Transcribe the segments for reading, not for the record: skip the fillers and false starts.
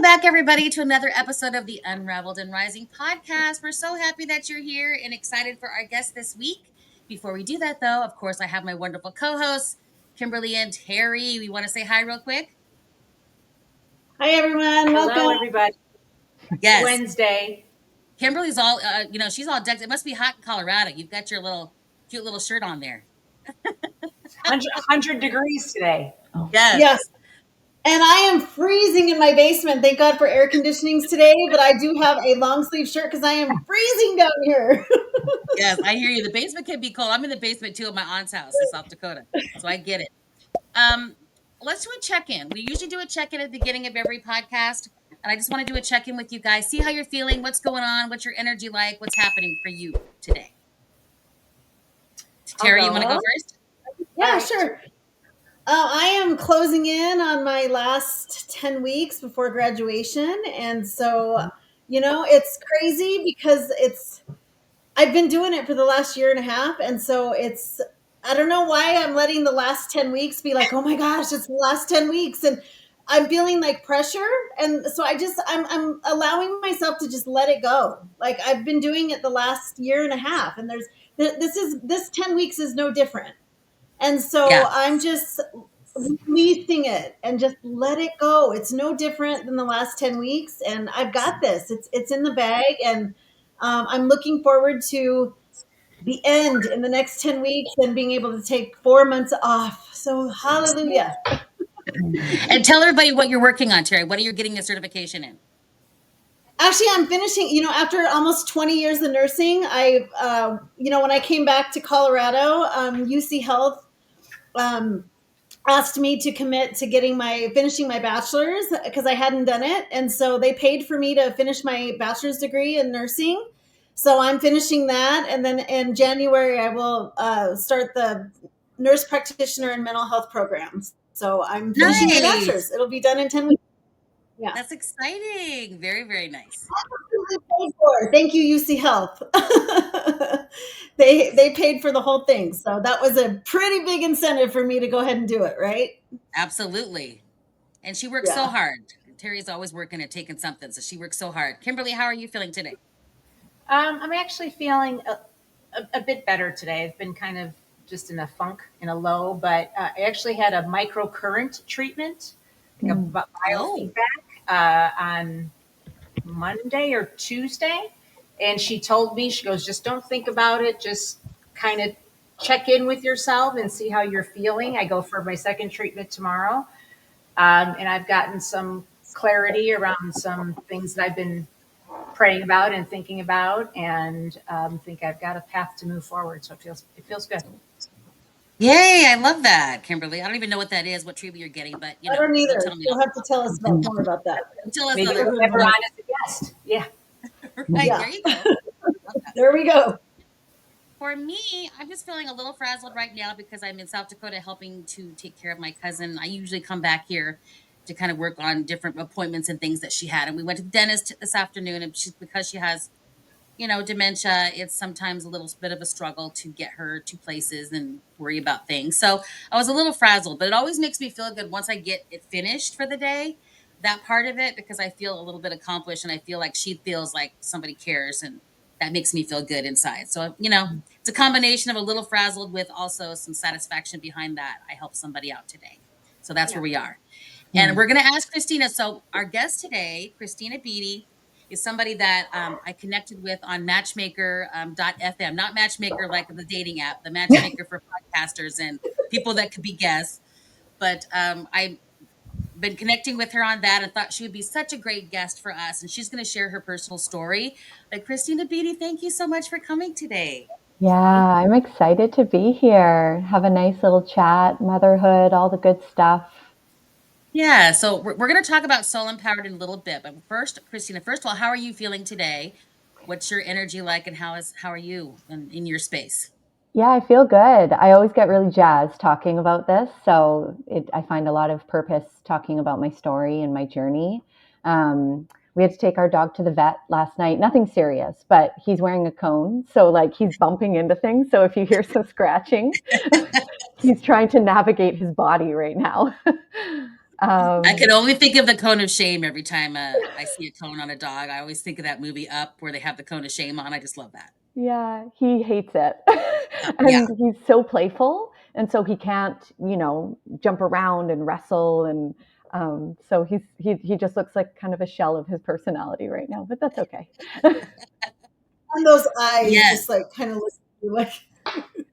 back, everybody, to another episode of the Unraveled and Rising podcast. We're so happy that you're here and excited for our guest this week. Before we do that, though, of course, I have my wonderful co-hosts, Kimberly and Terry. We want to say hi real quick. Hi, everyone. Welcome. Hello, everybody. Yes. Wednesday. Kimberly's all, she's all decked. It must be hot in Colorado. You've got your cute little shirt on there. 100 degrees today. Yes. And I am freezing in my basement. Thank God for air conditionings today, but I do have a long sleeve shirt because I am freezing down here. Yes, I hear you. The basement can be cold. I'm in the basement too at my aunt's house in South Dakota, so I get it. Let's do a check-in. We usually do a check-in at the beginning of every podcast, and I just want to do a check-in with you guys. See how you're feeling, what's going on, what's your energy like, what's happening for you today. Terry, you want to go first? Yeah, sure. I am closing in on my last 10 weeks before graduation. And so, it's crazy because I've been doing it for the last year and a half. And so I don't know why I'm letting the last 10 weeks be like, oh my gosh, it's the last 10 weeks. And I'm feeling like pressure. And so I'm allowing myself to just let it go. Like I've been doing it the last year and a half. And this 10 weeks is no different. And so I'm just releasing it and just let it go. It's no different than the last 10 weeks. And I've got this. It's in the bag. And I'm looking forward to the end in the next 10 weeks and being able to take 4 months off. So hallelujah. And tell everybody what you're working on, Terry. What are you getting a certification in? Actually, I'm finishing, after almost 20 years of nursing, when I came back to Colorado, UC Health asked me to commit to finishing my bachelor's because I hadn't done it. And so they paid for me to finish my bachelor's degree in nursing. So I'm finishing that. And then in January, I will start the nurse practitioner and mental health programs. So I'm finishing my bachelor's. It'll be done in 10 weeks. Yeah. That's exciting. Very, very nice. Thank you, UC Health. They paid for the whole thing. So that was a pretty big incentive for me to go ahead and do it, right? Absolutely. And she works so hard. Terry's always working at taking something, so she works so hard. Kimberly, how are you feeling today? I'm actually feeling a bit better today. I've been kind of just in a funk, in a low, but I actually had a microcurrent treatment, like a biofeedback on Monday or Tuesday. And she told me, she goes, just don't think about it. Just kind of check in with yourself and see how you're feeling. I go for my second treatment tomorrow. And I've gotten some clarity around some things that I've been praying about and thinking about, and think I've got a path to move forward. So it feels good. Yay, I love that, Kimberly. I don't even know what that is, what treatment you're getting, but I don't either. You'll have to tell us more about that. Tell us maybe we'll have her on as a guest. Yeah. Right, yeah. There you go. There we go. For me, I'm just feeling a little frazzled right now because I'm in South Dakota helping to take care of my cousin. I usually come back here to kind of work on different appointments and things that she had. And we went to the dentist this afternoon, and because she has, dementia, it's sometimes a little bit of a struggle to get her to places and worry about things. So I was a little frazzled, but it always makes me feel good once I get it finished for the day, that part of it, because I feel a little bit accomplished and I feel like she feels like somebody cares, and that makes me feel good inside. So, it's a combination of a little frazzled with also some satisfaction behind that. I helped somebody out today. So that's where we are. And we're going to ask Christina. So our guest today, Christina Beatty, is somebody that I connected with on matchmaker.fm, not matchmaker like the dating app, the matchmaker for podcasters and people that could be guests. But I've been connecting with her on that and thought she would be such a great guest for us. And she's going to share her personal story. But Christina Beatty, thank you so much for coming today. Yeah, I'm excited to be here. Have a nice little chat, motherhood, all the good stuff. Yeah, so we're going to talk about Soul Empowered in a little bit. But first, Christina, first of all, how are you feeling today? What's your energy like, and how are you in your space? Yeah, I feel good. I always get really jazzed talking about this. So I find a lot of purpose talking about my story and my journey. We had to take our dog to the vet last night. Nothing serious, but he's wearing a cone. So he's bumping into things. So if you hear some scratching, he's trying to navigate his body right now. I can only think of the cone of shame every time I see a cone on a dog. I always think of that movie Up where they have the cone of shame on. I just love that. Yeah, he hates it. Yeah. And he's so playful. And so he can't, jump around and wrestle. And so he just looks like kind of a shell of his personality right now, but that's okay. And those eyes Yes. just like kind of listen to you like.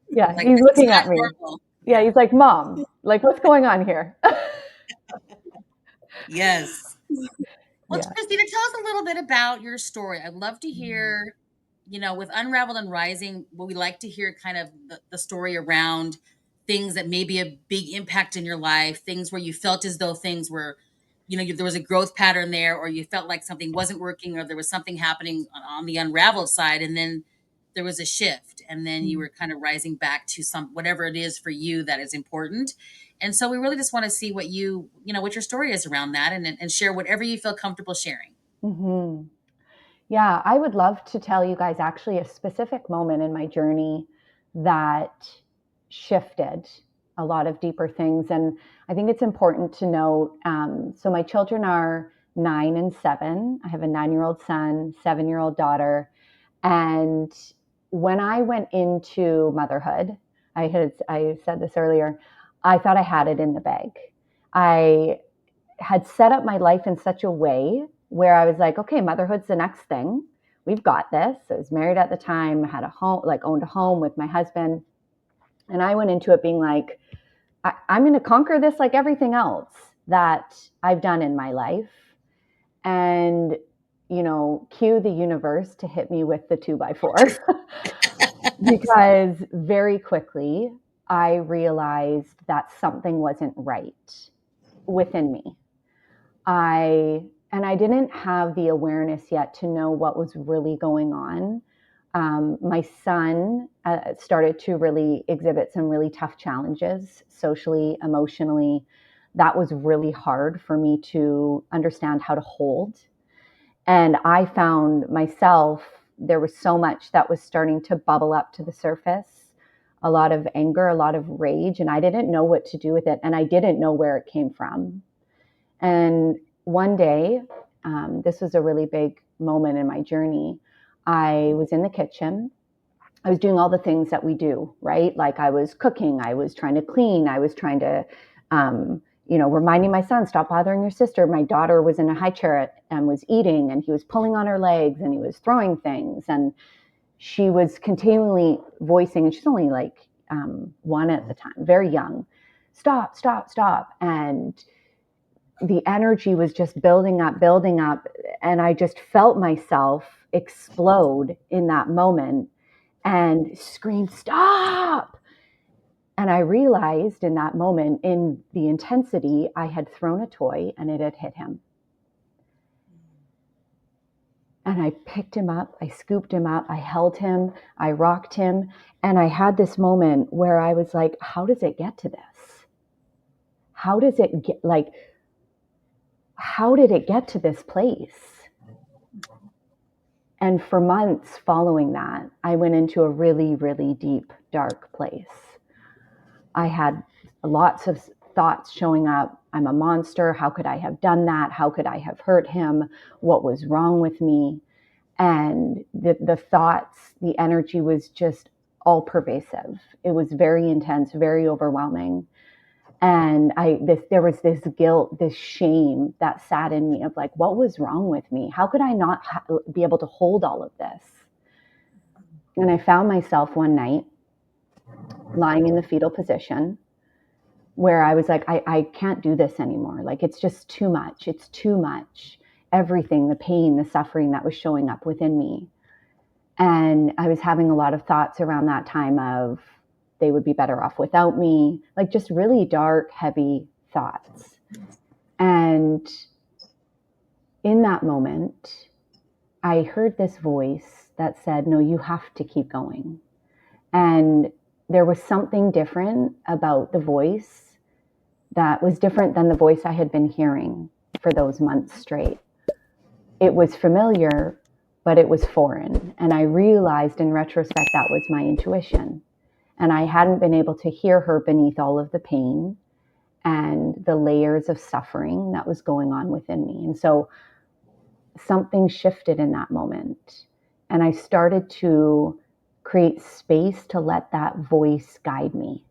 Yeah, Like, he's this is looking not at me. normal. Yeah, he's like, Mom, like, what's going on here? Yes. Well, Yeah. Christina, tell us a little bit about your story. I'd love to hear, with Unraveled and Rising, what we like to hear kind of the story around things that may be a big impact in your life, things where you felt as though things were, there was a growth pattern there, or you felt like something wasn't working, or there was something happening on the unraveled side, and then there was a shift, and then you were kind of rising back to whatever it is for you that is important. And so we really just want to see what what your story is around that, and share whatever you feel comfortable sharing. Mm-hmm. Yeah, I would love to tell you guys actually a specific moment in my journey that shifted a lot of deeper things. And I think it's important to note, so my children are 9 and 7. I have a 9-year-old son, 7-year-old daughter. And when I went into motherhood, I said this earlier, I thought I had it in the bag. I had set up my life in such a way where I was like, okay, motherhood's the next thing. We've got this. I was married at the time, had a home, like owned a home with my husband. And I went into it being like, I'm going to conquer this like everything else that I've done in my life. And, cue the universe to hit me with the 2x4. Because very quickly I realized that something wasn't right within me. I didn't have the awareness yet to know what was really going on. My son started to really exhibit some really tough challenges socially, emotionally. That was really hard for me to understand how to hold. And I found myself, there was so much that was starting to bubble up to the surface, a lot of anger, a lot of rage, and I didn't know what to do with it. And I didn't know where it came from. And one day, this was a really big moment in my journey. I was in the kitchen. I was doing all the things that we do, right? Like I was cooking, I was trying to clean, I was trying to, reminding my son, stop bothering your sister. My daughter was in a high chair and was eating, and he was pulling on her legs and he was throwing things. And she was continually voicing, and she's only like 1 at the time, very young, stop, stop, stop. And the energy was just building up, building up. And I just felt myself explode in that moment and scream, stop. And I realized in that moment, in the intensity, I had thrown a toy and it had hit him. And I picked him up, I scooped him up, I held him, I rocked him. And I had this moment where I was like, how does it get to this? How does it get, like, how did it get to this place? And for months following that, I went into a really, really deep, dark place. I had lots of thoughts showing up. I'm a monster. How could I have done that? How could I have hurt him? What was wrong with me? And the thoughts, the energy was just all pervasive. It was very intense, very overwhelming. And there was this guilt, this shame that sat in me of like, what was wrong with me? How could I not be able to hold all of this? And I found myself one night lying in the fetal position where I was like, I can't do this anymore. Like, it's just too much. It's too much. Everything, the pain, the suffering that was showing up within me. And I was having a lot of thoughts around that time of they would be better off without me, like just really dark, heavy thoughts. And in that moment, I heard this voice that said, no, you have to keep going. And there was something different about the voice that was different than the voice I had been hearing for those months straight. It was familiar, but it was foreign. And I realized in retrospect that was my intuition. And I hadn't been able to hear her beneath all of the pain and the layers of suffering that was going on within me. And so something shifted in that moment. And I started to create space to let that voice guide me.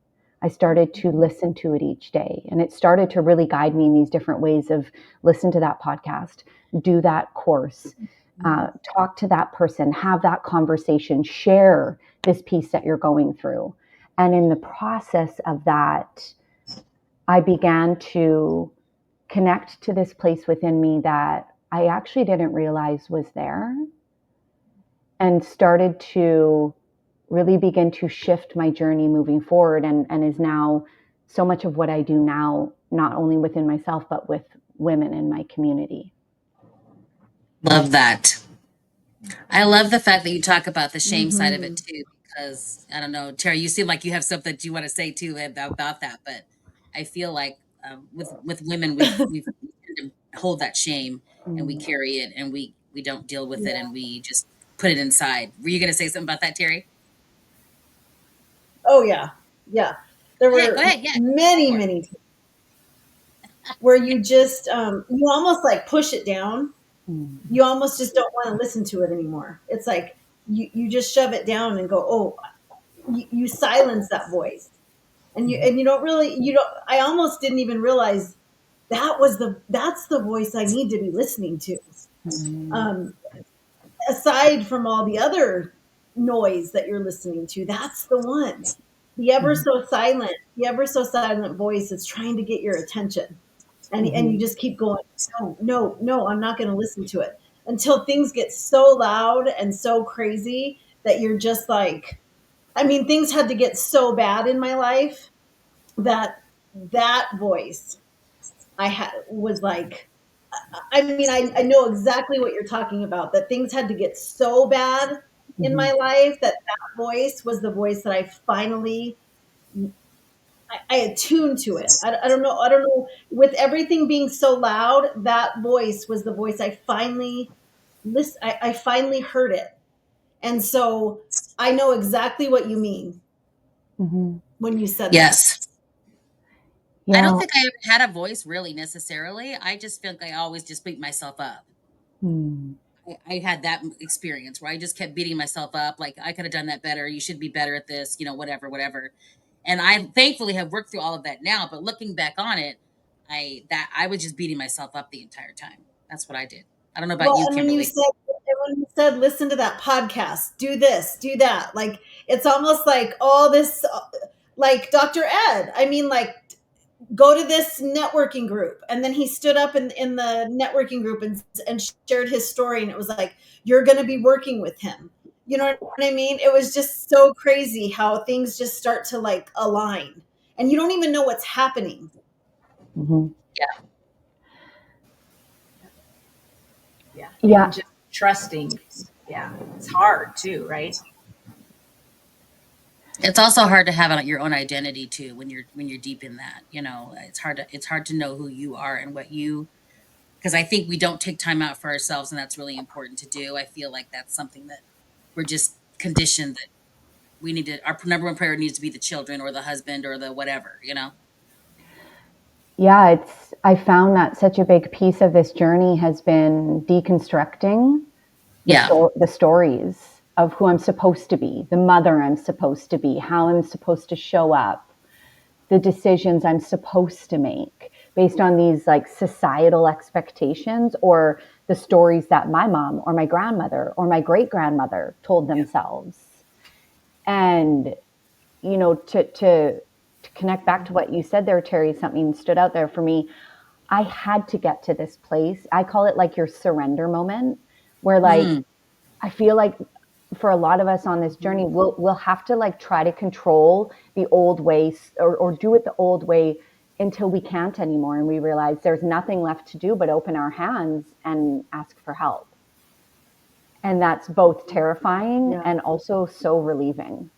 I started to listen to it each day. And it started to really guide me in these different ways of listen to that podcast, do that course, talk to that person, have that conversation, share this piece that you're going through. And in the process of that, I began to connect to this place within me that I actually didn't realize was there, and started to really begin to shift my journey moving forward, and is now so much of what I do now, not only within myself, but with women in my community. Love that. I love the fact that you talk about the shame side of it too, because I don't know, Terry, you seem like you have something that you want to say too about that, but I feel like with women, we tend to hold that shame and we carry it and we don't deal with it and we just put it inside. Were you going to say something about that, Terry? Oh yeah, yeah. There Go were ahead. Yeah, many, many times where you just you almost like push it down. You almost just don't want to listen to it anymore. It's like you just shove it down and go, oh, you silence that voice, and you don't really, you don't. I almost didn't even realize that's the voice I need to be listening to. Um, Aside from all the other noise that you're listening to, that's the one. The ever so silent voice that's trying to get your attention. And you just keep going, no, no, no, I'm not going to listen to it until things get so loud and so crazy that you're just like, I mean, things had to get so bad in my life that that voice I had was like, I mean, I know exactly what you're talking about, that things had to get so bad in my life that that voice was the voice that I finally, I attuned to it. I don't know. I don't know. With everything being so loud, that voice was the voice I finally listen. I finally heard it. And so I know exactly what you mean when you said that. yes. I Yeah. don't think I ever had a voice really necessarily. I just feel like I always just beat myself up. Mm. I had that experience where I just kept beating myself up. Like I could have done that better. You should be better at this, whatever, whatever. And I thankfully have worked through all of that now. But looking back on it, I was just beating myself up the entire time. That's what I did. I don't know about Well, you, and Kimberly. when you said listen to that podcast, do this, do that, like it's almost like all this, like Dr. Ed. I mean, like go to this networking group, and then he stood up in the networking group and shared his story, and it was like you're going to be working with him. You know what I mean? It was just so crazy how things just start to like align, and you don't even know what's happening. Mm-hmm. Yeah. Yeah. Yeah. And just trusting. Yeah. It's hard too, right? It's also hard to have your own identity too when you're deep in that. It's hard to know who you are and what you because I think we don't take time out for ourselves, and that's really important to do. I feel like that's something that we're just conditioned that we need to. Our number one prayer needs to be the children or the husband or the whatever. Yeah, I found that such a big piece of this journey has been deconstructing Yeah. the stories of who I'm supposed to be, the mother I'm supposed to be, how I'm supposed to show up, the decisions I'm supposed to make based on these like societal expectations or the stories that my mom or my grandmother or my great grandmother told themselves. And to connect back to what you said there, Terry, something stood out there for me. I had to get to this place. I call it like your surrender moment, where like Mm, I feel like for a lot of us on this journey, we'll have to like try to control the old ways or do it the old way until we can't anymore, and we realize there's nothing left to do but open our hands and ask for help. And that's both terrifying Yeah. and also so relieving.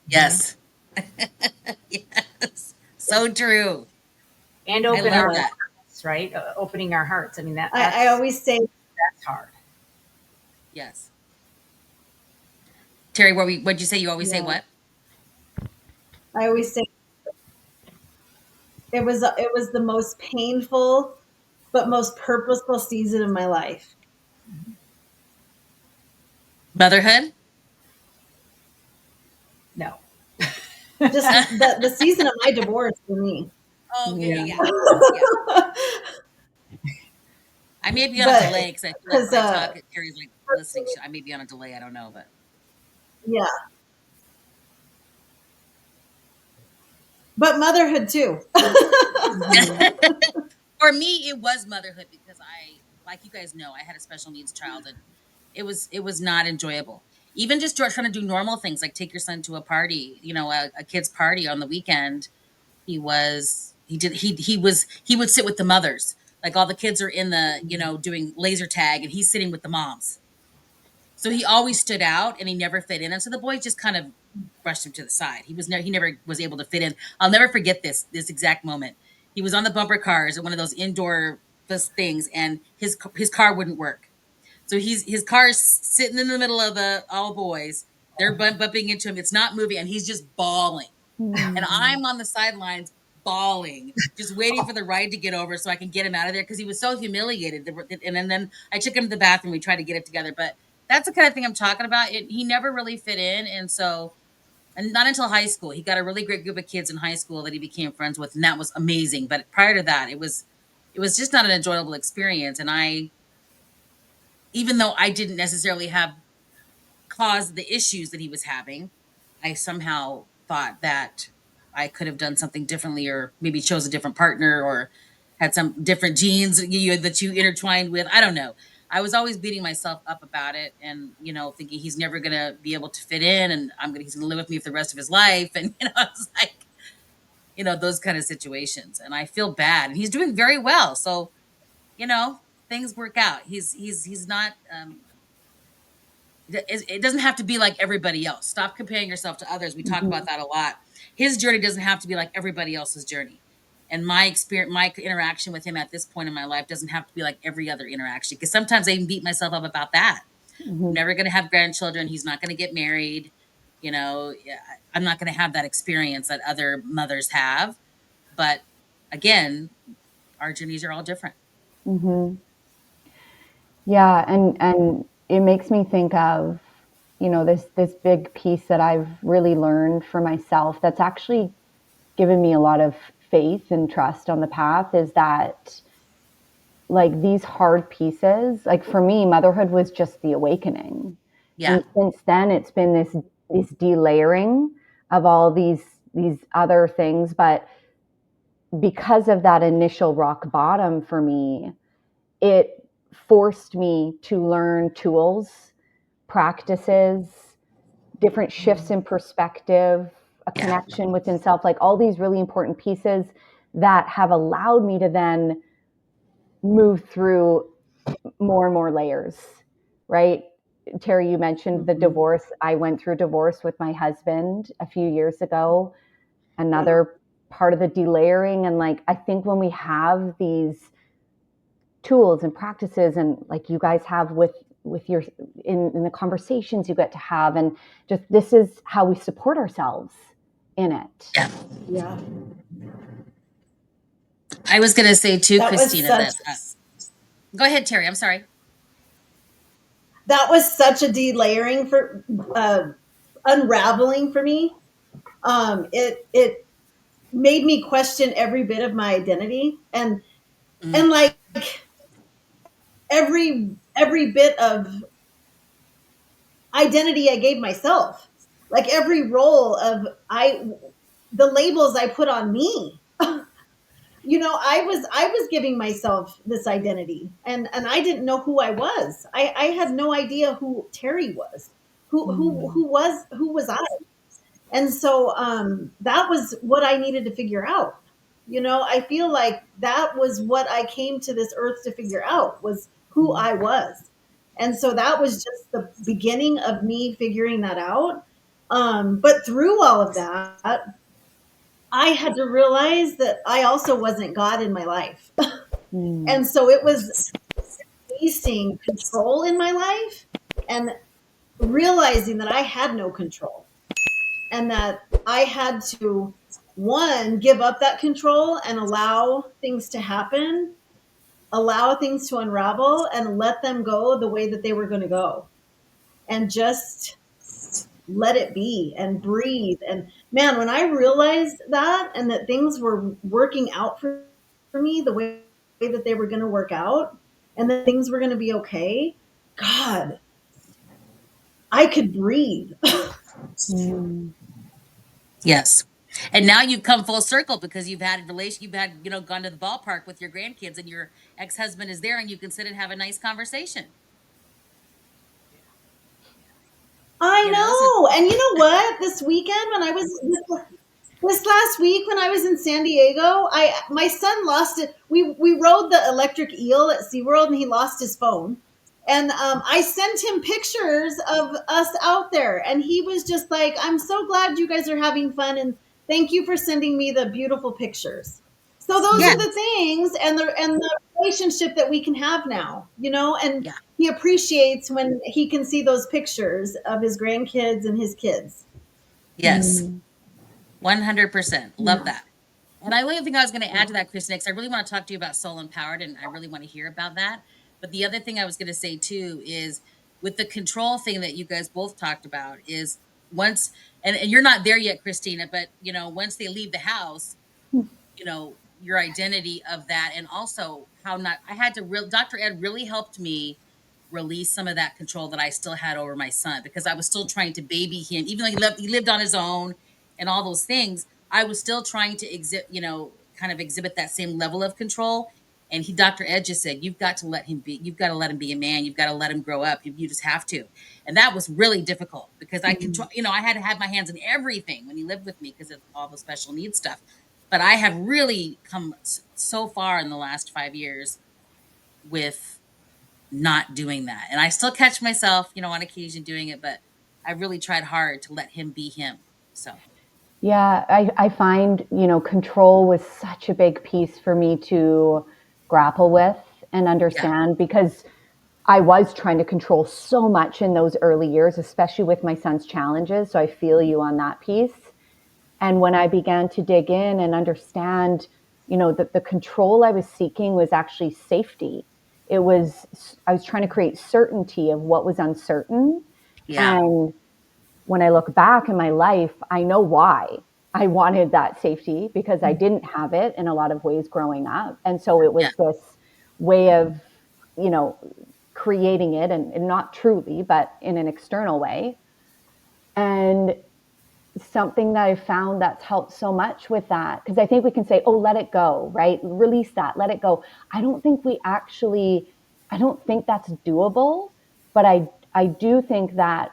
yes. Yes. So true. And I open love our Yeah. that. hearts, right? Opening our hearts. I mean, I always say, that's hard. Yes. Terry, what'd you say? You always say yeah, what? I always say It was the most painful but most purposeful season of my life. Motherhood? No. Just the season of my divorce for me. Oh, yeah. I may be on a But delay because I feel like because when I talk, Carrie's like listening. I may be on a delay. I don't know, but motherhood too. but for me, it was motherhood because like you guys know, I had a special needs child, and it was not enjoyable. Even just trying to do normal things like take your son to a party, a kid's party on the weekend. He would sit with the mothers. Like all the kids are in the, doing laser tag, and he's sitting with the moms. So he always stood out and he never fit in. And so the boys just kind of brushed him to the side. He never was able to fit in. I'll never forget this exact moment. He was on the bumper cars at one of those indoor things, and his car wouldn't work. So his car is sitting in the middle of all boys. They're bumping into him. It's not moving, and he's just bawling. And I'm on the sidelines bawling, just waiting for the ride to get over so I can get him out of there because he was so humiliated. And then I took him to the bathroom. We tried to get it together, but that's the kind of thing I'm talking about. He never really fit in, and not until high school. He got a really great group of kids in high school that he became friends with, and that was amazing. But prior to that, it was just not an enjoyable experience. And even though I didn't necessarily have caused the issues that he was having, I somehow thought that I could have done something differently, or maybe chose a different partner, or had some different genes that you intertwined with. I don't know. I was always beating myself up about it, and thinking he's never gonna be able to fit in, and he's gonna live with me for the rest of his life, and I was like, those kind of situations, and I feel bad. And he's doing very well, so things work out. He's not. It doesn't have to be like everybody else. Stop comparing yourself to others. We talk about that a lot. His journey doesn't have to be like everybody else's journey. And my experience, my interaction with him at this point in my life doesn't have to be like every other interaction. Because sometimes I even beat myself up about that. I'm never going to have grandchildren. He's not going to get married. I'm not going to have that experience that other mothers have. But again, our journeys are all different. Yeah, and it makes me think of, this big piece that I've really learned for myself that's actually given me a lot of faith and trust on the path, is that, like, these hard pieces, like for me, motherhood was just the awakening. Yeah. And since then it's been this delayering of all these other things. But because of that initial rock bottom for me, it forced me to learn tools, practices, different shifts in perspective, a connection within self, like all these really important pieces that have allowed me to then move through more and more layers, right? Terry, you mentioned the divorce. I went through divorce with my husband a few years ago. Another part of the delayering. And like, I think when we have these tools and practices, and like you guys have with your in the conversations you get to have, and just this is how we support ourselves in it. Yeah. I was going to say too, That Christina, that go ahead, Terry. I'm sorry. was such a delayering for unraveling for me. It made me question every bit of my identity, and like every bit of identity I gave myself, like every role of the labels I put on me. I was giving myself this identity, and I didn't know who I was. I had no idea who Terry was, who was I. And so that was what I needed to figure out. I feel like that was what I came to this earth to figure out, was who I was. And so that was just the beginning of me figuring that out. But through all of that, I had to realize that I also wasn't God in my life. And so it was releasing control in my life and realizing that I had no control, and that I had to one, give up that control and allow things to happen, allow things to unravel, and let them go the way that they were going to go, and just let it be and breathe. And man, when I realized that, and that things were working out for me the way that they were going to work out, and that things were going to be okay, God, I could breathe. Yes. And now you've come full circle because you've had a relation, you've had, gone to the ballpark with your grandkids and your ex-husband is there and you can sit and have a nice conversation, I So know. And you know what? This weekend, when I was this last week when I was in San Diego, my son lost it. We rode the electric eel at SeaWorld and he lost his phone. And I sent him pictures of us out there, and he was just like, "I'm so glad you guys are having fun, and thank you for sending me the beautiful pictures." So those yeah, are the things, and the relationship that we can have now, and yeah, he appreciates when he can see those pictures of his grandkids and his kids. yes, 100%. Love Yeah. that. And I only thing I was going to add to that, Chris, next, I really want to talk to you about soul empowered, and I really want to hear about that. But the other thing I was going to say too is with the control thing that you guys both talked about is once, and you're not there yet, Christina, but once they leave the house, your identity of that, and also how not I had to real Dr. Ed really helped me release some of that control that I still had over my son, because I was still trying to baby him even though he lived on his own and all those things. I was still trying to kind of exhibit that same level of control. And Dr. Ed just said, you've got to let him be a man. You've got to let him grow up. You just have to. And that was really difficult because I control, I had to have my hands in everything when he lived with me because of all the special needs stuff. But I have really come so far in the last 5 years with not doing that. And I still catch myself, on occasion doing it, but I really tried hard to let him be him. So, Yeah, I find, control was such a big piece for me to grapple with and yeah, understand, because I was trying to control so much in those early years, especially with my son's challenges. So I feel you on that piece. And when I began to dig in and understand, that the control I was seeking was actually safety. I was trying to create certainty of what was uncertain. yeah, And when I look back in my life, I know why I wanted that safety, because I didn't have it in a lot of ways growing up. And so it yeah, was this way of, you know, creating it, and not truly, but in an external way. And something that I found that's helped so much with that, because I think we can say, oh, let it go, right? Release that, let it go. I don't think we actually, I don't think that's doable, but I do think that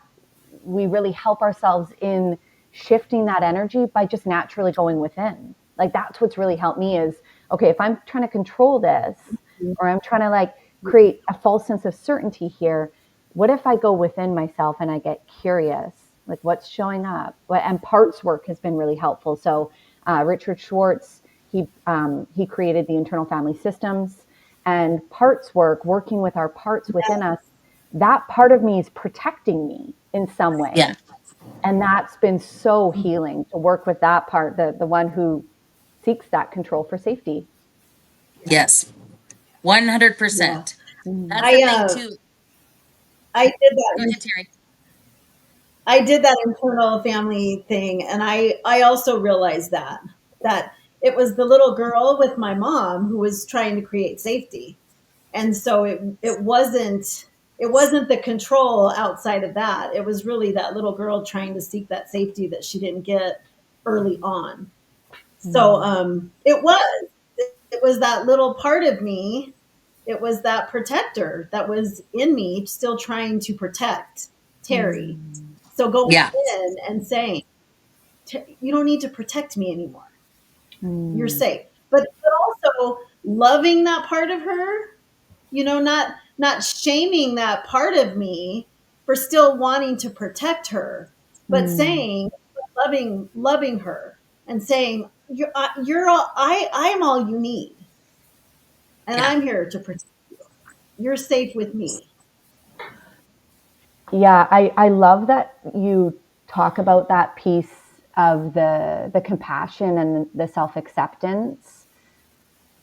we really help ourselves in shifting that energy by just naturally going within. Like, that's what's really helped me is, okay, if I'm trying to control this, or I'm trying to like create a false sense of certainty here, what if I go within myself and I get curious, like what's showing up? And parts work has been really helpful. So Richard Schwartz, he created the internal family systems, and parts work, working with our parts within us, that part of me is protecting me in some yeah, way. And that's been so healing to work with that part, the one who seeks that control for safety. yes, Yeah. 100%. That's I the thing too. I did Go that. ahead, Terry. I did that internal family thing, and I also realized that it was the little girl with my mom who was trying to create safety. And so it wasn't the control outside of that. It was really that little girl trying to seek that safety that she didn't get early on. So Mm, it was that little part of me. It was that protector that was in me, still trying to protect Terry. mm, So going Yeah, in and saying, "You don't need to protect me anymore. You're mm, safe." But also loving that part of her, not shaming that part of me for still wanting to protect her, but mm. saying, loving her, and saying, you're all, I'm all you need, and yeah, I'm here to protect you. You're safe with me. Yeah, I love that you talk about that piece, of the compassion and the self-acceptance,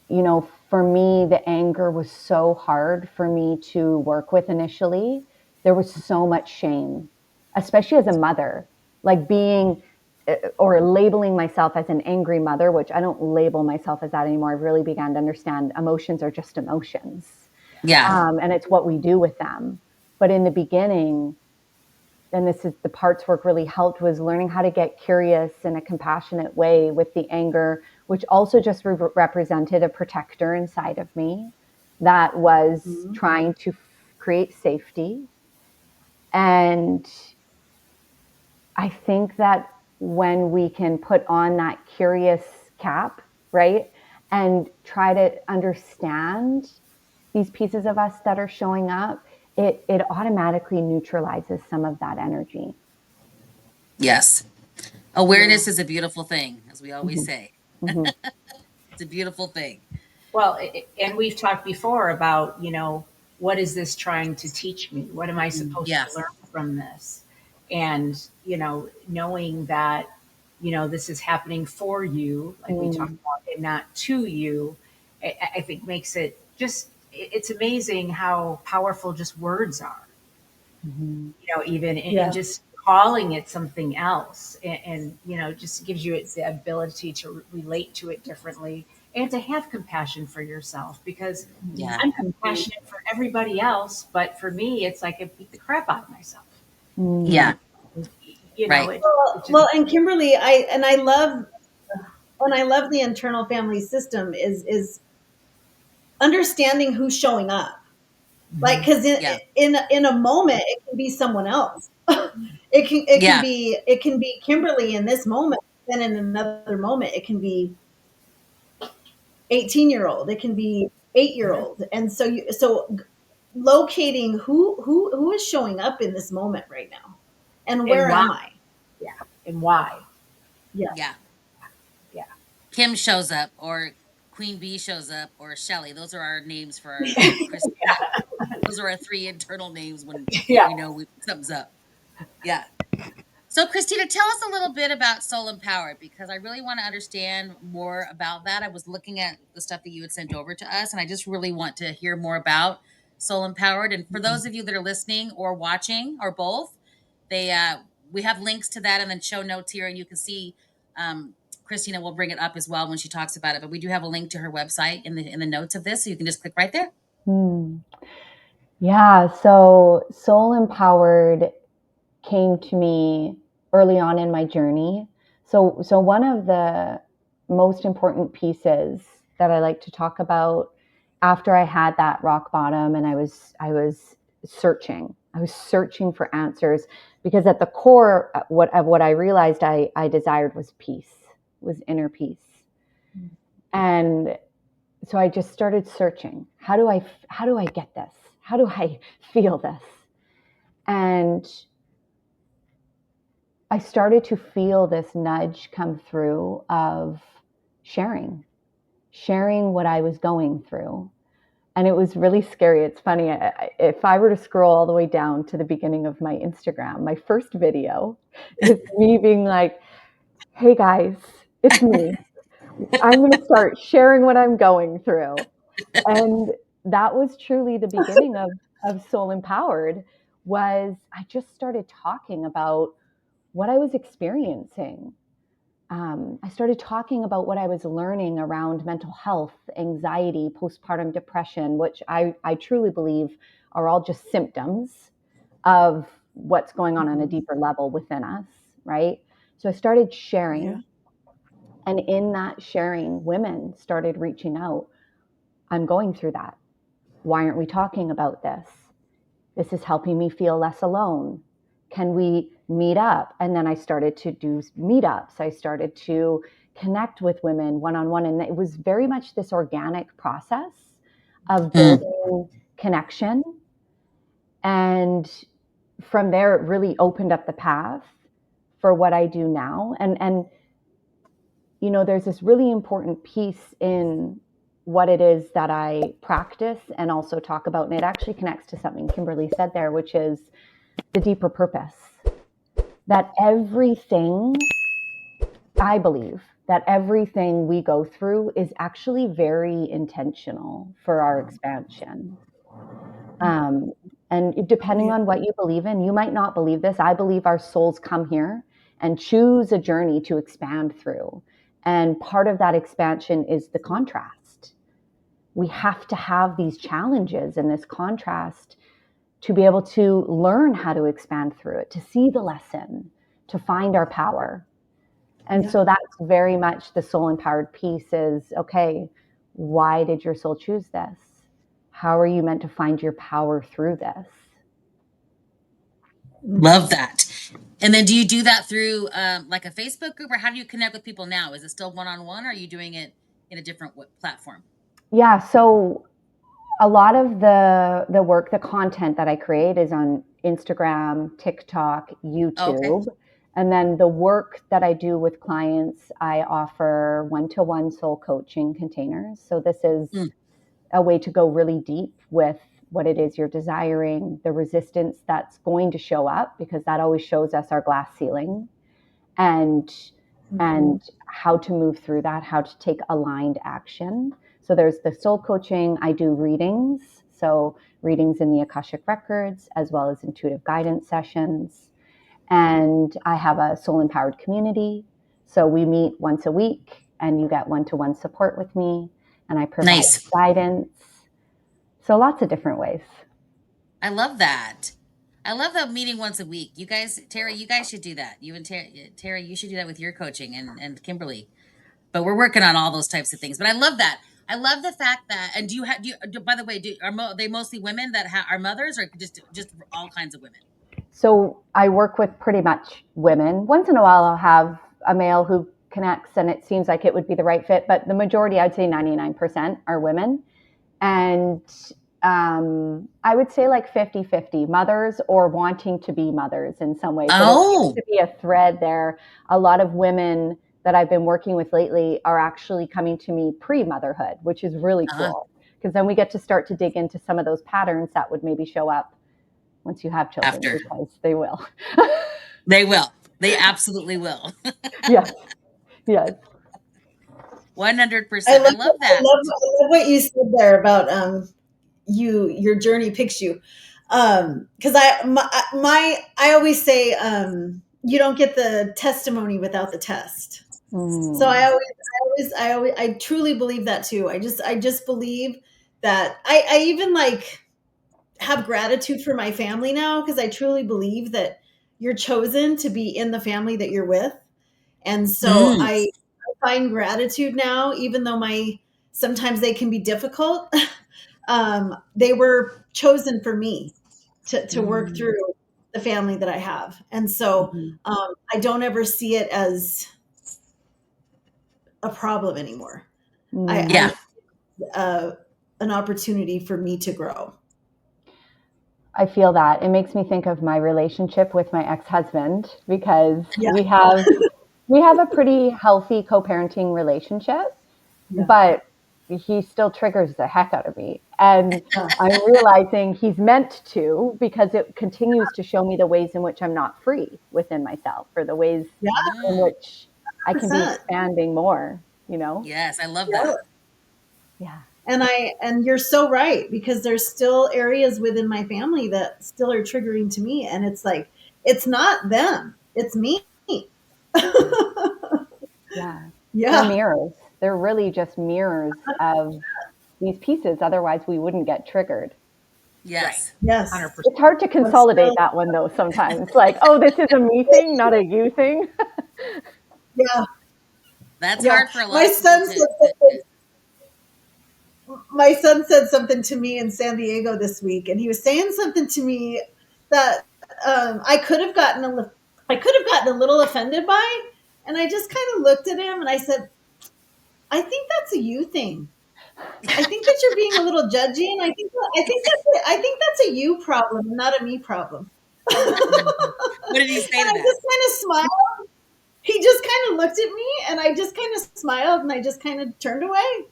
you know, for me, the anger was so hard for me to work with initially. There was so much shame, especially as a mother, like being or labeling myself as an angry mother, which I don't label myself as that anymore. I've really began to understand emotions are just emotions. Yeah. And it's what we do with them. But in the beginning, and this is the parts work really helped, was learning how to get curious in a compassionate way with the anger, which also just represented a protector inside of me that was trying to create safety. And I think that when we can put on that curious cap, right, and try to understand these pieces of us that are showing up, it automatically neutralizes some of that energy. Yes. Awareness is a beautiful thing, as we always Mm-hmm. say. Mm-hmm. It's a beautiful thing. Well, and we've talked before about, what is this trying to teach me? What am I supposed to Yes. learn from this? And, knowing that, this is happening for you, like we talked about, and not to you, I think makes it just, it's amazing how powerful just words are, Mm-hmm. even in just calling it something else, and just gives you the ability to relate to it differently and to have compassion for yourself, because Yeah. I'm compassionate for everybody else, but for me it's like I beat the crap out of myself. Yeah. Right. It just, Well, and Kimberly, I love, and I love the internal family system is understanding who's showing up. Like, because Yeah. in a moment it can be someone else. It Yeah. can be Kimberly in this moment. Then in another moment it can be 18-year-old. It can be 8-year-old. And so locating who is showing up in this moment right now, and and where why, am I? yeah, and why, Yeah. Yeah. yeah. Kim shows up, or Queen Bee shows up, or Shelly. Those are our names for our Chris. Those are our three internal names when Yeah. we know something's up. Yeah. So, Christina, tell us a little bit about Soul Empowered, because I really want to understand more about that. I was looking at the stuff that you had sent over to us, and I just really want to hear more about Soul Empowered. And for those of you that are listening or watching or both, they we have links to that and then show notes here, and you can see. Christina will bring it up as well when she talks about it, but we do have a link to her website in the notes of this, so you can just click right there. Yeah, so Soul Empowered came to me early on in my journey. So one of the most important pieces that I like to talk about after I had that rock bottom, and I was searching. I was searching for answers, because at the core of what I realized I desired was peace, was inner peace. And so I just started searching. How do I get this? How do I feel this? And I started to feel this nudge come through of sharing what I was going through. And it was really scary. It's funny. If I were to scroll all the way down to the beginning of my Instagram, my first video is me being like, hey guys, it's me. I'm going to start sharing what I'm going through. And that was truly the beginning of Soul Empowered. Was I just started talking about what I was experiencing. I started talking about what I was learning around mental health, anxiety, postpartum depression, which I truly believe are all just symptoms of what's going on a deeper level within us, right? So I started sharing. And in that sharing, women started reaching out. I'm going through that. Why aren't we talking about this? This is helping me feel less alone. Can we meet up? And then I started to do meetups. I started to connect with women one-on-one. And it was very much this organic process of building connection. And from there, it really opened up the path for what I do now. And there's this really important piece in what it is that I practice and also talk about. And it actually connects to something Kimberly said there, which is the deeper purpose. That everything I believe that everything we go through is actually very intentional for our expansion. And depending on what you believe in, you might not believe this. I believe our souls come here and choose a journey to expand through. And part of that expansion is the contrast. We have to have these challenges and this contrast to be able to learn how to expand through it, to see the lesson, to find our power. And so that's very much the soul empowered piece is, okay, why did your soul choose this? How are you meant to find your power through this? Love that. And then do you do that through like a Facebook group, or how do you connect with people now? Is it still one-on-one, or are you doing it in a different platform? Yeah, so a lot of the work, the content that I create is on Instagram, TikTok, YouTube. Okay. And then the work that I do with clients, I offer one-to-one soul coaching containers. So this is a way to go really deep with what it is you're desiring, the resistance that's going to show up, because that always shows us our glass ceiling, and how to move through that, how to take aligned action. So there's the soul coaching. I do readings. So readings in the Akashic Records, as well as intuitive guidance sessions. And I have a soul empowered community. So we meet once a week and you get one-to-one support with me, and I provide guidance. So lots of different ways. I love that. I love the meeting once a week. You guys, Tara, you guys should do that. You and Tara, you should do that with your coaching, and Kimberly. But we're working on all those types of things. But I love that. I love the fact that, and by the way, are they mostly women that are mothers, or just all kinds of women? So I work with pretty much women. Once in a while, I'll have a male who connects and it seems like it would be the right fit, but the majority, I'd say 99% are women. And I would say like 50-50, mothers or wanting to be mothers in some way. So there seems to be a thread there. A lot of women that I've been working with lately are actually coming to me pre-motherhood, which is really cool, because then we get to start to dig into some of those patterns that would maybe show up once you have children, because they will. They will. They absolutely will. Yes. Yes. 100%. I love that. I love what you said there about your journey picks you. Because I always say you don't get the testimony without the test. So I truly believe that too. I just believe that I even like have gratitude for my family now, because I truly believe that you're chosen to be in the family that you're with. And so I find gratitude now, even though sometimes they can be difficult. They were chosen for me to work through the family that I have. And so I don't ever see it as a problem anymore. I an opportunity for me to grow. I feel that. It makes me think of my relationship with my ex-husband, because we have a pretty healthy co-parenting relationship, but he still triggers the heck out of me. And I'm realizing he's meant to, because it continues to show me the ways in which I'm not free within myself, or the ways in which I can be expanding more, Yes, I love that. Yeah. And you're so right, because there's still areas within my family that still are triggering to me. And it's like, it's not them, it's me. Yeah. They're mirrors. They're really just mirrors of these pieces. Otherwise we wouldn't get triggered. Yes. Yes. 100%. It's hard to consolidate that one though sometimes. Like, oh, this is a me thing, not a you thing. Yeah. That's hard for a lot of people my son said something to me in San Diego this week, and he was saying something to me that I could have gotten a little offended by, and I just kind of looked at him and I said, I think that's a you thing. I think that you're being a little judgy, and I think that's a you problem, not a me problem. What did he say to that? I just kind of smiled. He just kind of looked at me, and I just kind of smiled, and I just kind of turned away.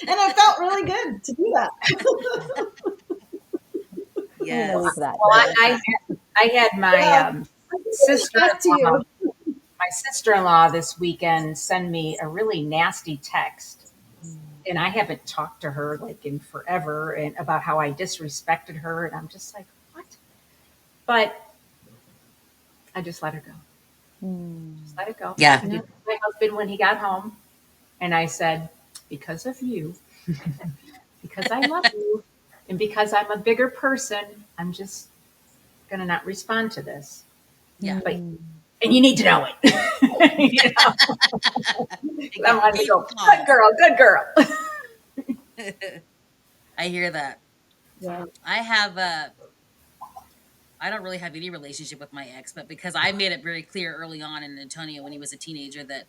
And I felt really good to do that. Yes. Well, I had my sister-in-law. My sister-in-law this weekend send me a really nasty text, and I haven't talked to her like in forever, and about how I disrespected her, and I'm just like, what? But I just let her go. Just let it go. Yeah. I did my husband when he got home, and I said, because of you, because I love you, and because I'm a bigger person, I'm just gonna not respond to this. Yeah. But and you need to know it. You know? I wanted to go, good girl. I hear that. Yeah. I don't really have any relationship with my ex, but because I made it very clear early on in Antonio when he was a teenager that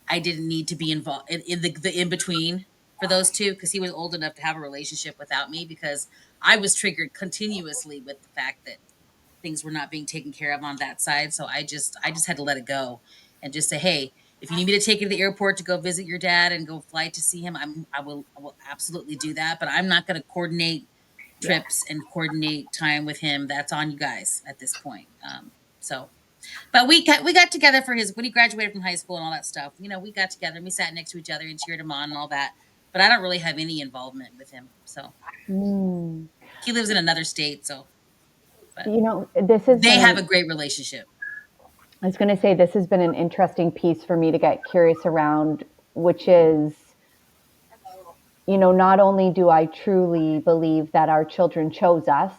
I didn't need to be involved in the in between for those two, because he was old enough to have a relationship without me, because I was triggered continuously with the fact that things were not being taken care of on that side. So I just had to let it go and just say, hey, if you need me to take you to the airport to go visit your dad and go fly to see him, I will absolutely do that. But I'm not going to coordinate trips and coordinate time with him. That's on you guys at this point. So, but we got together for his when he graduated from high school and all that stuff. We got together and we sat next to each other and cheered him on and all that. But I don't really have any involvement with him. So he lives in another state. So, but This has they been have a great relationship. I was going to say, this has been an interesting piece for me to get curious around, which is, not only do I truly believe that our children chose us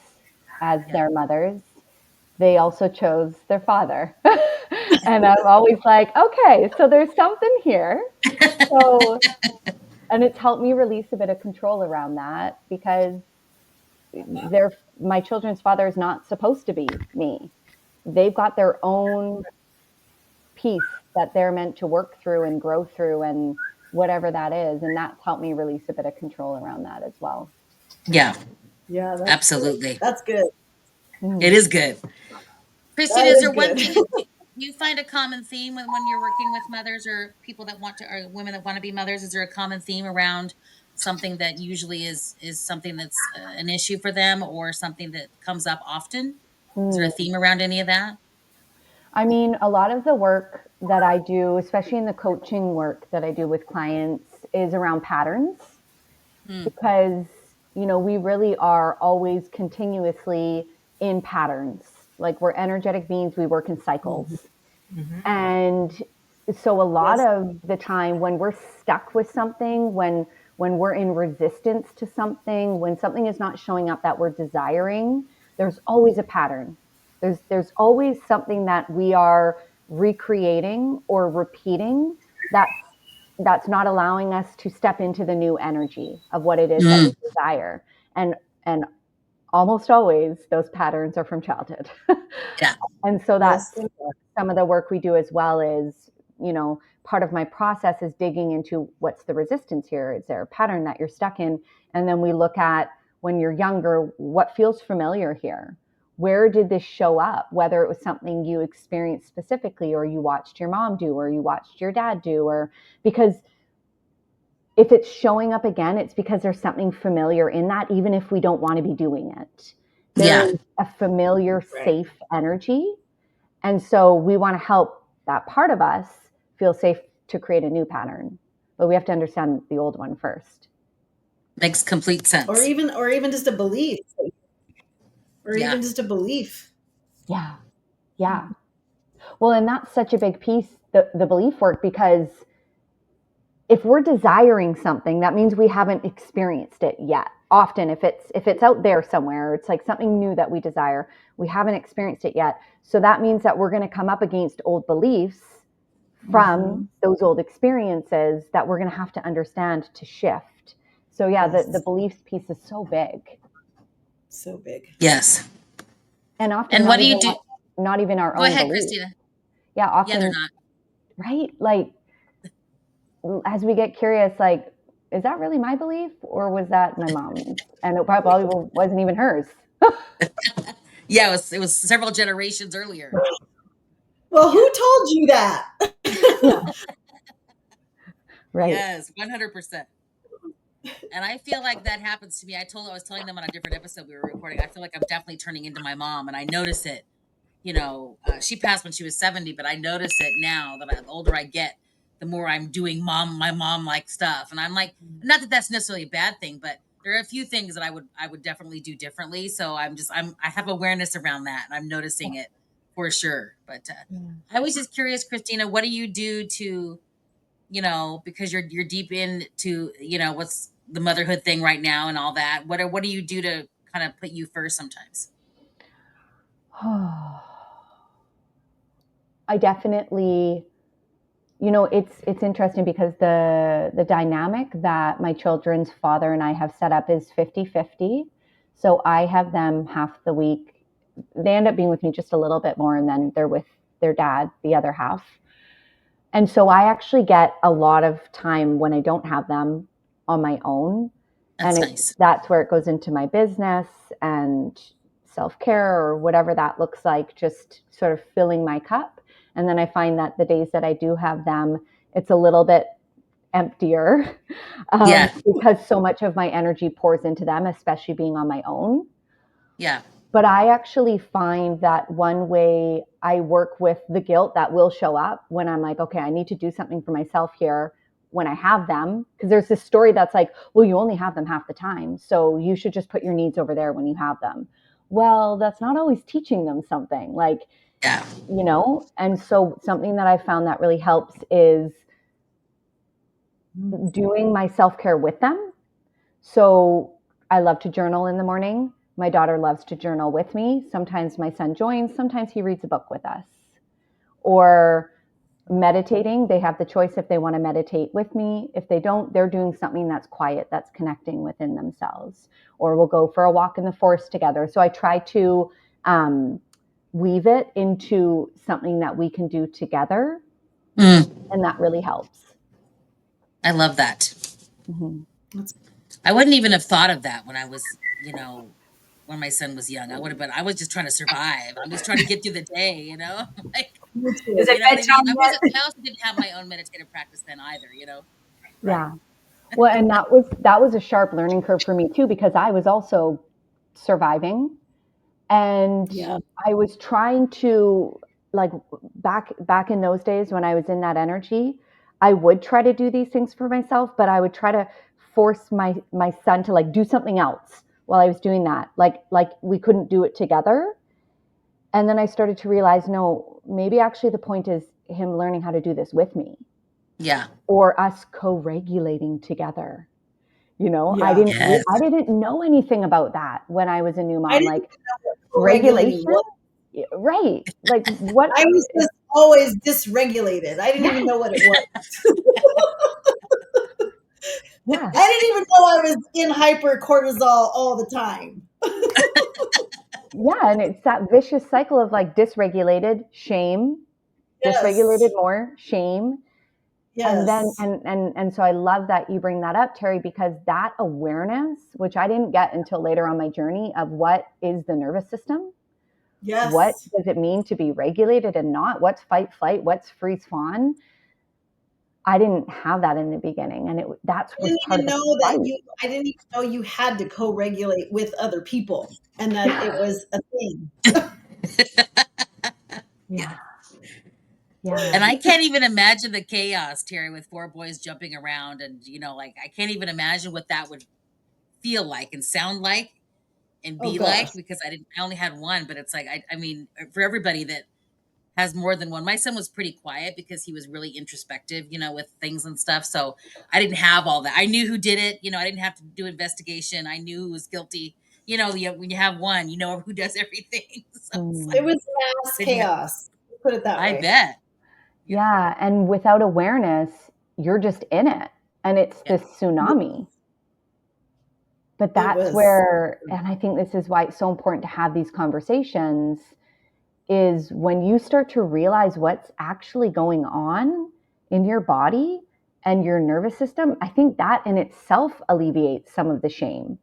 as their mothers, they also chose their father. And I'm always like, okay, so there's something here. So, and it's helped me release a bit of control around that, because my children's father is not supposed to be me. They've got their own piece that they're meant to work through and grow through, and whatever that is. And that's helped me release a bit of control around that as well. Yeah, Yeah. absolutely. That's good. It is good. Christine, That is is there one good. thing you find a common theme when you're working with mothers or people that want to, or women that want to be mothers? Is there a common theme around something that usually is something that's an issue for them, or something that comes up often? Is there a theme around any of that? I mean, a lot of the work that I do, especially in the coaching work that I do with clients, is around patterns, Mm. because, we really are always continuously in patterns. Like, we're energetic beings, we work in cycles. And so a lot Yes. of the time when we're stuck with something, when we're in resistance to something, when something is not showing up that we're desiring, there's always a pattern. There's always something that we are recreating or repeating that's not allowing us to step into the new energy of what it is that we Mm. desire. And almost always those patterns are from childhood. Yeah. And so Yes. that's some of the work we do as well. Is, part of my process is digging into what's the resistance here. Is there a pattern that you're stuck in? And then we look at, when you're younger, what feels familiar here? Where did this show up? Whether it was something you experienced specifically, or you watched your mom do, or you watched your dad do, or because if it's showing up again, it's because there's something familiar in that, even if we don't want to be doing it. There Yeah. is a familiar, Right. safe energy. And so we want to help that part of us feel safe to create a new pattern. But we have to understand the old one first. Makes complete Or sense. even just a belief. Or Yeah. even just a belief. Yeah. Yeah. Well, and that's such a big piece, the belief work, because if we're desiring something, that means we haven't experienced it yet. Often if it's out there somewhere, it's like something new that we desire, we haven't experienced it yet. So that means that we're going to come up against old beliefs from those old experiences that we're going to have to understand to shift. So yeah, the beliefs piece is so big. So big. Yes. And often And what do you do? not even our Go own ahead, beliefs. Christina. Yeah, Yeah, they're often, not. right? Like, as we get curious, like, is that really my belief, or was that my mom's? And it probably wasn't even hers. Yeah, it was several generations earlier. Well, Yeah. who told you that? Yeah, right. Yes, 100%. And I feel like that happens to me. I was telling them on a different episode we were recording. I feel like I'm definitely turning into my mom, and I notice it, she passed when she was 70, but I notice it now that the older I get, the more I'm doing my mom like stuff. And I'm like, not that that's necessarily a bad thing, but there are a few things that I would definitely do differently. So I have awareness around that, and I'm noticing it for sure. But I was just curious, Christina, what do you do to, because you're deep into, what's the motherhood thing right now and all that. What do you do to kind of put you first sometimes? I definitely, it's interesting because the dynamic that my children's father and I have set up is 50-50. So I have them half the week. They end up being with me just a little bit more, and then they're with their dad the other half. And so I actually get a lot of time when I don't have them on my own. That's And nice. that's where it goes into my business and self-care or whatever that looks like, just sort of filling my cup. And then I find that the days that I do have them, it's a little bit emptier Yeah. because so much of my energy pours into them, especially being on my own. Yeah. But I actually find that one way I work with the guilt that will show up when I'm like, okay, I need to do something for myself here when I have them. Because there's this story that's like, well, you only have them half the time, so you should just put your needs over there when you have them. Well, that's not always teaching them something. Like, Yeah. And so something that I found that really helps is doing my self-care with them. So I love to journal in the morning. My daughter loves to journal with me. Sometimes my son joins, sometimes he reads a book with us. Or meditating, they have the choice if they want to meditate with me. If they don't, they're doing something that's quiet, that's connecting within themselves. Or we'll go for a walk in the forest together. So I try to weave it into something that we can do together. And that really helps. I love that. Mm-hmm. I wouldn't even have thought of that when I was, when my son was young. I was just trying to survive. I'm just trying to get through the day, like, Is it bedtime yet? I also didn't have my own meditative practice then either, Right. Yeah. Well, and that was a sharp learning curve for me too, because I was also surviving, and I was trying to, like, back in those days when I was in that energy, I would try to do these things for myself, but I would try to force my son to, like, do something else while I was doing that. Like we couldn't do it together. And then I started to realize, no, maybe actually the point is him learning how to do this with me. Yeah. Or us co-regulating together. Yeah. I didn't Yes. I didn't know anything about that when I was a new mom. I didn't Like, know what co-regulating regulation, was. right? Like, what? I was just always dysregulated. I didn't even know what it was. Yeah. I didn't even know I was in hypercortisol all the time. Yeah, and it's that vicious cycle of, like, dysregulated, shame, dysregulated Yes. more, shame. And then Yes. and so I love that you bring that up, Terry, because that awareness, which I didn't get until later on my journey, of what is the nervous system, what Yes. does it mean to be regulated and not, what's fight flight, what's freeze fawn. I didn't have that in the beginning, and that I was didn't part even of the know that fight. I didn't even know you had to co-regulate with other people and that it was a thing. Yeah. And Yeah. I can't even imagine the chaos, Terry, with four boys jumping around, and like, I can't even imagine what that would feel like and sound like and Oh be gosh. like, because I only had one. But it's like, I mean, for everybody that has more than one. My son was pretty quiet because he was really introspective, with things and stuff. So I didn't have all that. I knew who did it. I didn't have to do investigation. I knew who was guilty. When you have one, you know who does everything. So it's It like, Mm. was mass didn't have, chaos. Put it that I way. bet. Yeah. Yeah, and without awareness, you're just in it, and it's Yeah. this tsunami. But It that's was. where, and I think this is why it's so important to have these conversations, is when you start to realize what's actually going on in your body and your nervous system. I think that in itself alleviates some of the shame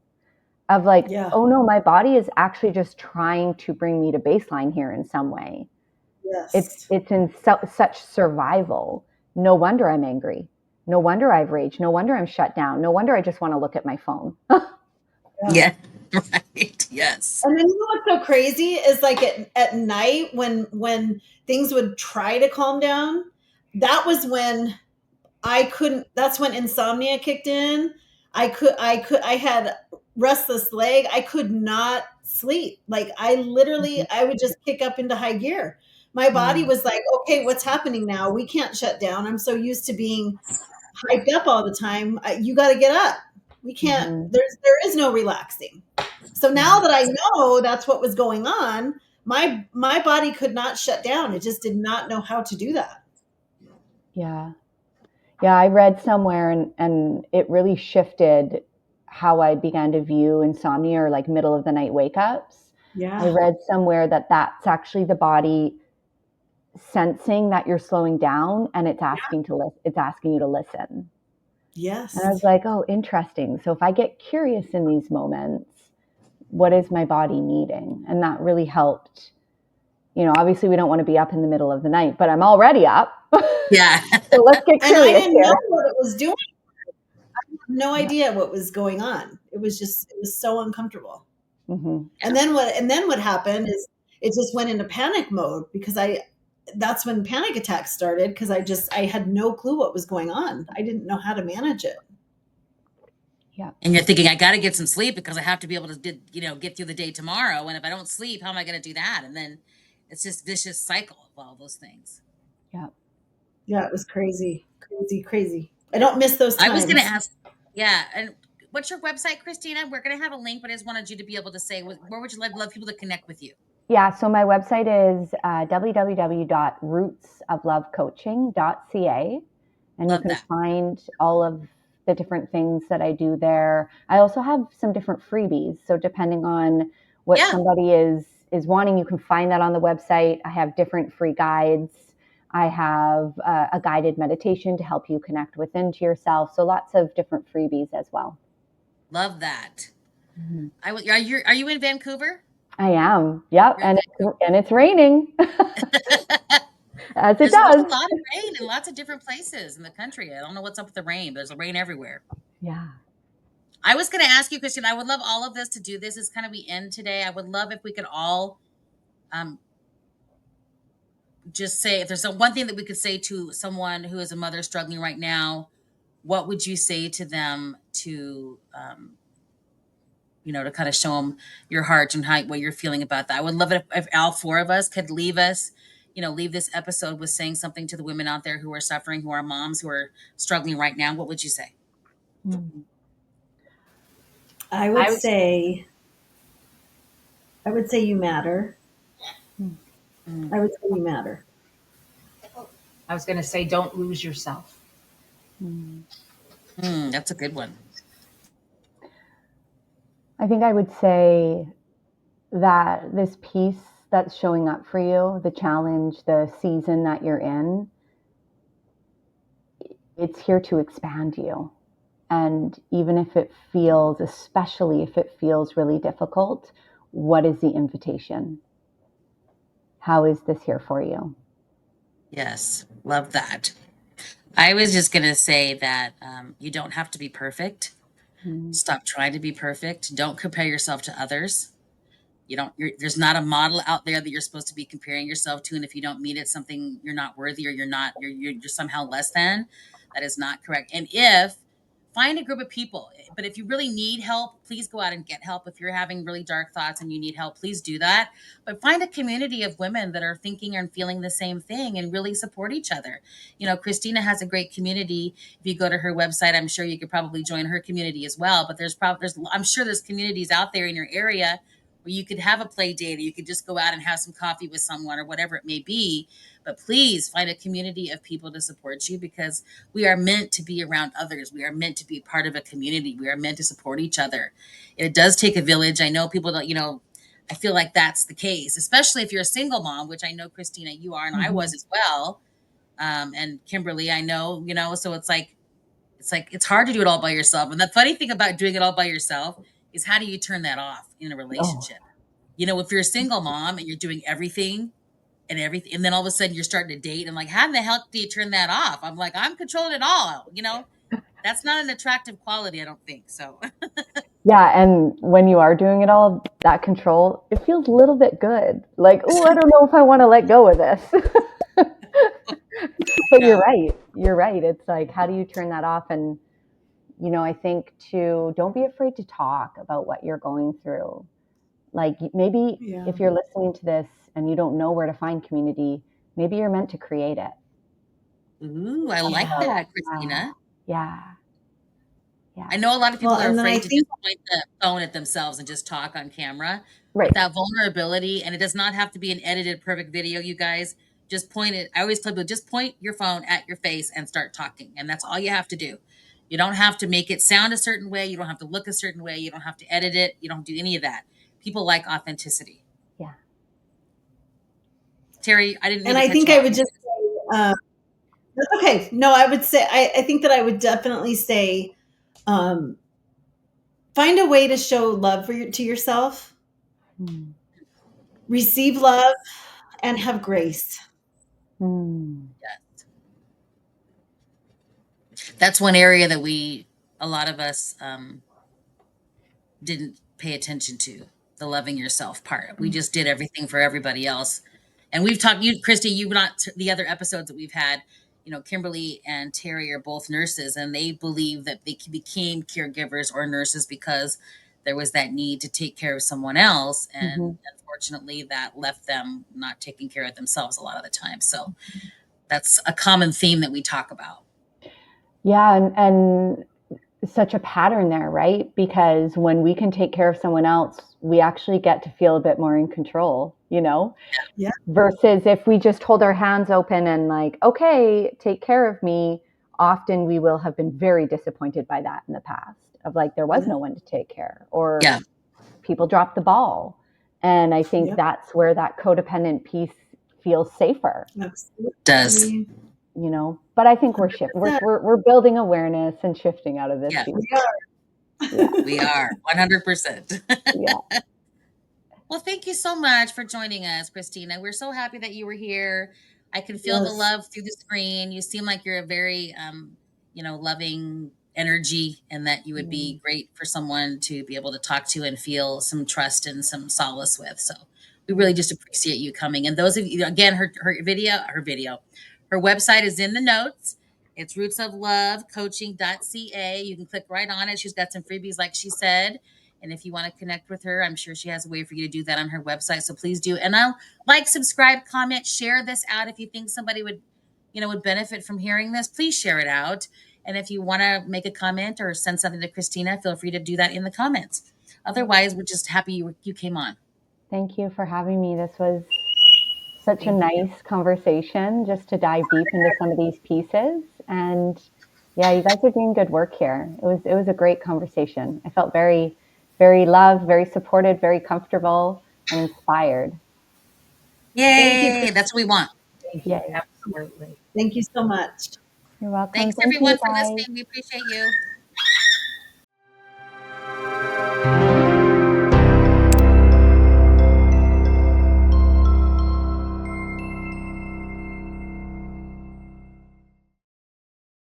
of, like, Yeah. oh no, my body is actually just trying to bring me to baseline here in some way. Yes. It's in such survival. No wonder I'm angry. No wonder I've raged. No wonder I'm shut down. No wonder I just want to look at my phone. Yeah. Right. Yes. And then you know what's so crazy is like at night when things would try to calm down, that was when I couldn't, that's when insomnia kicked in. I had restless leg. I could not sleep. Like I would just kick up into high gear. My body Mm-hmm. was like, okay, what's happening now? We can't shut down. I'm so used to being hyped up all the time. You got to get up. We can't, Mm-hmm. there is no relaxing. So Yeah. now that I know that's what was going on, my body could not shut down. It just did not know how to do that. Yeah. Yeah, I read somewhere and it really shifted how I began to view insomnia or like middle of the night wake ups. I Yeah. read somewhere that that's actually the body sensing that you're slowing down and it's asking it's asking you to listen. And I was Yes. like, "Oh, interesting. So if I get curious in these moments, what is my body needing?" And that really helped. Obviously we don't want to be up in the middle of the night, but I'm already up. Yeah. So let's get And I curious didn't know here. what it was doing. No Yeah. idea what was going on. It was so uncomfortable. Hmm. And then what happened is it just went into panic mode because that's when panic attacks started because I had no clue what was going on. I didn't know how to manage it. Yeah. And you're thinking, I got to get some sleep because I have to be able to, get through the day tomorrow. And if I don't sleep, how am I going to do that? And then it's just vicious cycle of all those things. Yeah. Yeah, it was crazy, crazy, crazy. I don't miss those I was going to times. ask, yeah. And what's your website, Christina? We're going to have a link, but I just wanted you to be able to say, where would you love people to connect with you? Yeah, so my website is www.rootsoflovecoaching.ca, and you Love can that. find all of the different things that I do there. I also have some different freebies, so depending on what Yeah. somebody is wanting, you can find that on the website. I have different free guides. I have a guided meditation to help you connect within to yourself. So lots of different freebies as well. Love that. Mhm. Are you in Vancouver? I am. Yep, You're in and Vancouver. it's raining as it There's been a does. lot of rain in lots of different places in the country. I don't know what's up with the rain. There's rain everywhere. Yeah. I was going to ask you, Christian, I would love all of us to do this as kind of we end today. I would love if we could all um, just say, if there's one thing that we could say to someone who is a mother struggling right now, what would you say to them to kind of show them your heart and what you're feeling about that? I would love it if all four of us could leave this episode with saying something to the women out there who are suffering, who are moms, who are struggling right now. What would you say? Mm. I would I would say, say I would say you matter. Mm. I would say you matter. I was going to say, don't lose yourself. Mm. That's a good one. I think I would say that this piece that's showing up for you, the challenge, the season that you're in, it's here to expand you. And even if it feels, especially if it feels really difficult, what is the invitation? How is this here for you? Yes, love that. I was just going to say that you don't have to be perfect. Mm. Stop trying to be perfect. Don't compare yourself to others. There's not a model out there that you're supposed to be comparing yourself to. And if you don't meet it, something you're not worthy or you're somehow less than. That is not correct. And if find a group of people, but if you really need help, please go out and get help. If you're having really dark thoughts and you need help, please do that. But find a community of women that are thinking and feeling the same thing and really support each other. Christina has a great community. If you go to her website, I'm sure you could probably join her community as well. But I'm sure there's communities out there in your area where you could have a play date, or you could just go out and have some coffee with someone or whatever it may be. But please find a community of people to support you, because we are meant to be around others. We are meant to be part of a community. We are meant to support each other. It does take a village. I know people don't, I feel like that's the case, especially if you're a single mom, which I know, Christina, you are, and I Mm-hmm. was as well. And Kimberly, I know, so it's hard to do it all by yourself. And the funny thing about doing it all by yourself is, how do you turn that off in a Oh, relationship? If you're a single mom and you're doing everything, and then all of a sudden you're starting to date, and like, how in the hell do you turn that off? I'm like, I'm controlling it all. That's not an attractive quality, I don't think so. Yeah, and when you are doing it all, that control, it feels a little bit good. Like, oh, I don't know if I want to let go of this. But Yeah. you're right. You're right. It's like, how do you turn that off? And, I think don't be afraid to talk about what you're going through. Like maybe Yeah. if you're listening to this and you don't know where to find community, maybe you're meant to create it. Ooh, I like Yeah. that, Yeah. Christina. Yeah. Yeah. I know a lot of people Well, are and then I afraid to just think, point the phone at themselves and just talk on camera, but Right. that vulnerability, and it does not have to be an edited perfect video, you guys. Just point it. I always tell people, just point your phone at your face and start talking, and that's all you have to do. You don't have to make it sound a certain way. You don't have to look a certain way. You don't have to edit it. You don't do any of that. People like authenticity. Yeah. Terry, I didn't mean and to I cut think you I off. would just say, that's okay. No, I would say, I think that I would definitely say, um, find a way to show love to yourself, Mm. receive love, and have grace. Mm. That's one area that a lot of us, didn't pay attention to, the loving yourself part. We just did everything for everybody else. And we've talked, you, Christy, you've not the other episodes that we've had. Kimberly and Terry are both nurses, and they believe that they became caregivers or nurses because there was that need to take care of someone else. Mm-hmm. And unfortunately, that left them not taking care of themselves a lot of the time. So that's a common theme that we talk about. Yeah. And such a pattern there, right? Because when we can take care of someone else, we actually get to feel a bit more in control, Yeah. versus if we just hold our hands open and like, okay, take care of me, often we will have been very disappointed by that in the past of like, there was Yeah. no one to take care or Yeah. people dropped the ball. And I think Yeah. that's where that codependent piece feels safer, Does. Absolutely. but I think we're shifting. 100%. We're building awareness and shifting out of this Yeah, piece. We are. Yeah. we are 100%. Yeah. Well, thank you so much for joining us, Christina. We're so happy that you were here. I can feel the Yes. love through the screen. You seem like you're a very, loving energy, and that you would be great for someone to be able to talk to and feel some trust and some solace with. So we really just appreciate you coming. And those of you, again, her website is in the notes. It's rootsoflovecoaching.ca. You can click right on it. She's got some freebies, like she said. And if you want to connect with her, I'm sure she has a way for you to do that on her website. So please do. And I'll subscribe, comment, share this out. If you think somebody would benefit from hearing this, please share it out. And if you want to make a comment or send something to Christina, feel free to do that in the comments. Otherwise, we're just happy you came on. Thank you for having me. This was such a nice conversation just to dive deep into some of these pieces. And yeah, you guys are doing good work here. It was a great conversation. I felt very, very loved, very supported, very comfortable and inspired. Thank you, Yay! Chris. That's what we want. Thank you. Yes. Absolutely. Thank you so much. You're welcome. Thanks Thank you, everyone for guys. listening. We appreciate you.